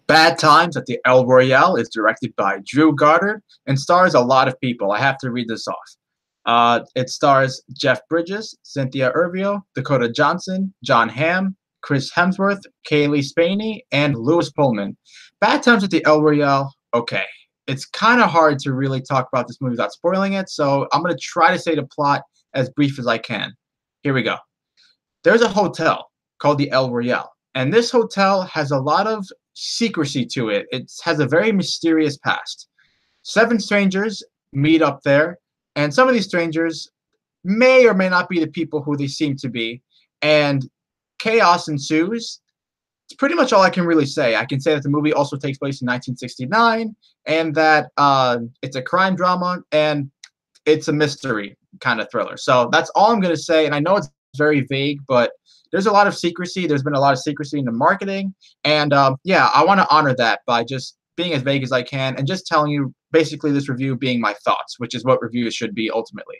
Bad Times at the El Royale is directed by Drew Goddard and stars a lot of people. I have to read this off. It stars Jeff Bridges, Cynthia Erivo, Dakota Johnson, John Hamm, Chris Hemsworth, Kaylee Spaney, and Lewis Pullman. Bad Times at the El Royale. Okay, it's kind of hard to really talk about this movie without spoiling it, so I'm going to try to say the plot as brief as I can. Here we go. There's a hotel called the El Royale, and this hotel has a lot of secrecy to it. It has a very mysterious past. Seven strangers meet up there, and some of these strangers may or may not be the people who they seem to be, and chaos ensues. It's pretty much all I can really say. I can say that the movie also takes place in 1969, and that it's a crime drama, and it's a mystery kind of thriller. So that's all I'm going to say. And I know it's very vague, but there's a lot of secrecy. There's been a lot of secrecy in the marketing. And yeah, I want to honor that by just being as vague as I can and just telling you basically this review being my thoughts, which is what reviews should be ultimately.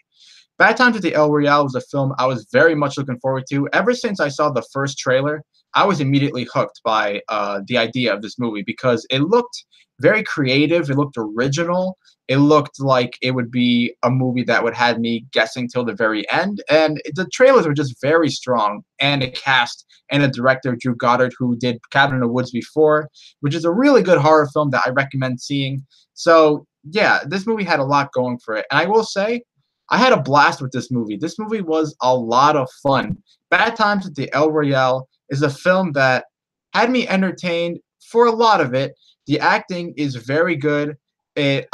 Bad Times at the El Royale was a film I was very much looking forward to. Ever since I saw the first trailer, I was immediately hooked by the idea of this movie because it looked very creative. It looked original. It looked like it would be a movie that would have me guessing till the very end. And the trailers were just very strong. And a cast and a director, Drew Goddard, who did Cabin in the Woods before, which is a really good horror film that I recommend seeing. So, yeah, this movie had a lot going for it. And I will say, I had a blast with this movie. This movie was a lot of fun. Bad Times at the El Royale is a film that had me entertained for a lot of it. The acting is very good. It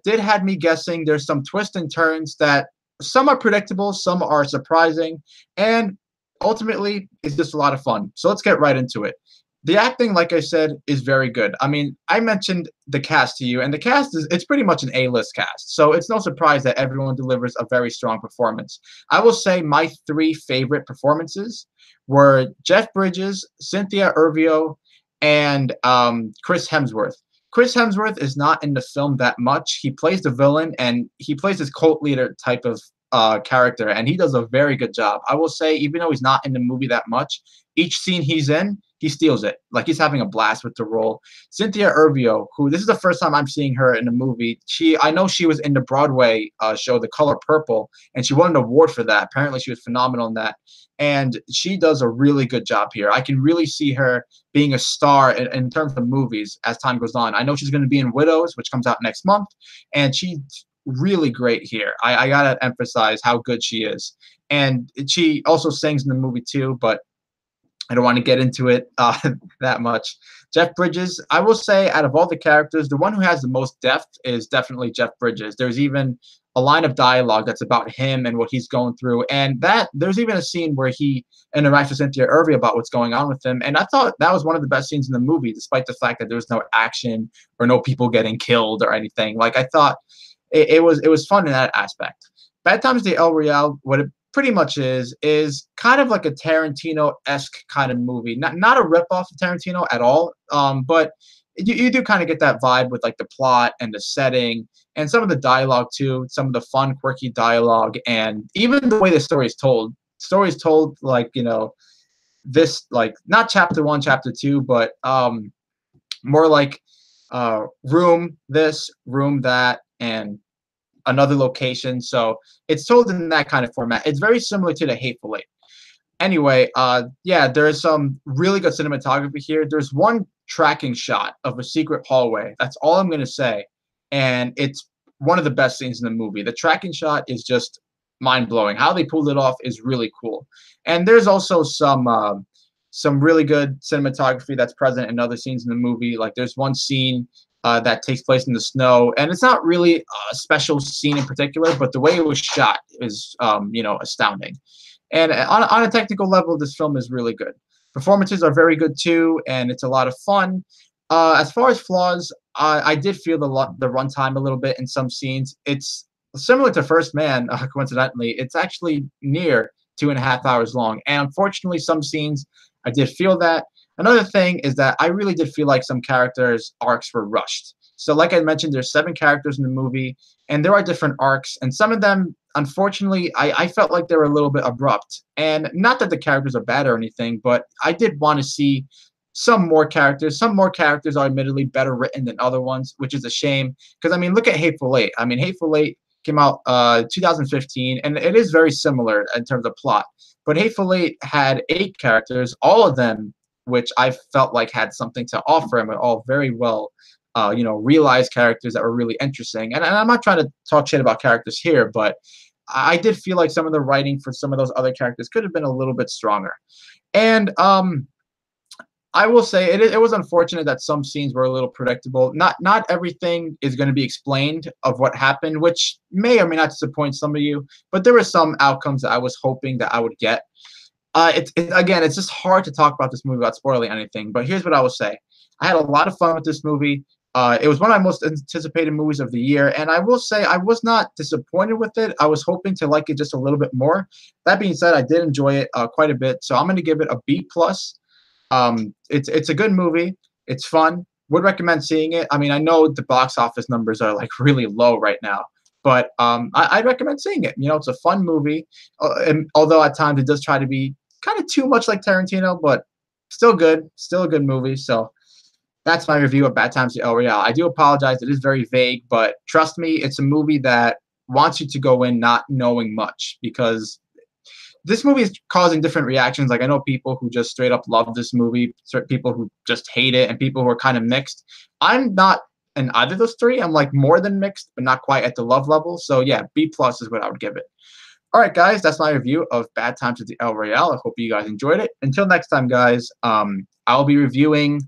did have me guessing. There's some twists and turns that some are predictable, some are surprising, and ultimately it's just a lot of fun. So let's get right into it. The acting, like I said, is very good. I mean, I mentioned the cast to you, and the cast it's pretty much an A-list cast. So it's no surprise that everyone delivers a very strong performance. I will say my three favorite performances were Jeff Bridges, Cynthia Erivo, and Chris Hemsworth. Chris Hemsworth is not in the film that much. He plays the villain, and he plays this cult leader type of character, and he does a very good job. I will say, even though he's not in the movie that much, each scene he's in, he steals it. Like he's having a blast with the role. Cynthia Erivo, who this is the first time I'm seeing her in a movie. I know she was in the Broadway show The Color Purple, and she won an award for that. Apparently, she was phenomenal in that, and she does a really good job here. I can really see her being a star in terms of movies as time goes on. I know she's going to be in Widows, which comes out next month, and she's really great here. I gotta emphasize how good she is, and she also sings in the movie too, but I don't want to get into it that much. Jeff Bridges, I will say, out of all the characters, the one who has the most depth is definitely Jeff Bridges. There's even a line of dialogue that's about him and what he's going through, and that there's even a scene where he interacts with Cynthia Erivo about what's going on with him, and I thought that was one of the best scenes in the movie, despite the fact that there was no action or no people getting killed or anything. Like I thought it was fun in that aspect. Bad Times at the El Royale, what it pretty much is kind of like a Tarantino-esque kind of movie. Not a ripoff of Tarantino at all, but you do kind of get that vibe with like the plot and the setting and some of the dialogue too, some of the fun, quirky dialogue, and even the way the story is told. Story is told like, this, like not chapter one, chapter two, but more like room this, room that, and another location. So it's told in that kind of format. It's very similar to The Hateful Eight. Anyway, yeah, there is some really good cinematography here. There's one tracking shot of a secret hallway. That's all I'm going to say. And it's one of the best scenes in the movie. The tracking shot is just mind-blowing. How they pulled it off is really cool. And there's also some really good cinematography that's present in other scenes in the movie. Like there's one scene that takes place in the snow, and it's not really a special scene in particular, but the way it was shot is, astounding. And on a technical level, this film is really good. Performances are very good too, and it's a lot of fun. As far as flaws, I did feel the runtime a little bit in some scenes. It's similar to First Man, coincidentally. It's actually near 2.5 hours long, and unfortunately, some scenes I did feel that. Another thing is that I really did feel like some characters' arcs were rushed. So like I mentioned, there's 7 characters in the movie, and there are different arcs, and some of them, unfortunately, I felt like they were a little bit abrupt. And not that the characters are bad or anything, but I did want to see Some more characters are admittedly better written than other ones, which is a shame. Because I mean, look at Hateful Eight. I mean, Hateful Eight came out 2015, and it is very similar in terms of plot. But Hateful Eight had 8 characters, all of them which I felt like had something to offer, and were all very well, realized characters that were really interesting. And I'm not trying to talk shit about characters here, but I did feel like some of the writing for some of those other characters could have been a little bit stronger. And I will say it was unfortunate that some scenes were a little predictable. Not everything is going to be explained of what happened, which may or may not disappoint some of you. But there were some outcomes that I was hoping that I would get. Again, it's just hard to talk about this movie without spoiling anything. But here's what I will say: I had a lot of fun with this movie. It was one of my most anticipated movies of the year, and I will say I was not disappointed with it. I was hoping to like it just a little bit more. That being said, I did enjoy it quite a bit, so I'm going to give it a B plus. It's a good movie. It's fun. Would recommend seeing it. I mean, I know the box office numbers are like really low right now, but I'd recommend seeing it. It's a fun movie, and although at times it does try to be kind of too much like Tarantino, but still good. Still a good movie. So that's my review of Bad Times at El Royale. I do apologize. It is very vague, but trust me, it's a movie that wants you to go in not knowing much, because this movie is causing different reactions. Like, I know people who just straight up love this movie, certain people who just hate it, and people who are kind of mixed. I'm not in either of those three. I'm like more than mixed, but not quite at the love level. So yeah, B plus is what I would give it. All right, guys, that's my review of Bad Times at the El Royale. I hope you guys enjoyed it. Until next time, guys, I'll be reviewing,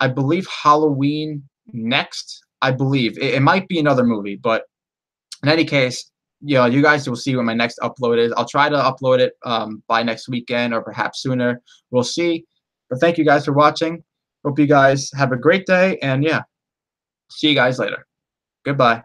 I believe, Halloween next. I believe it might be another movie, but in any case, you guys will see when my next upload is. I'll try to upload it by next weekend or perhaps sooner. We'll see. But thank you guys for watching. Hope you guys have a great day, and yeah, see you guys later. Goodbye.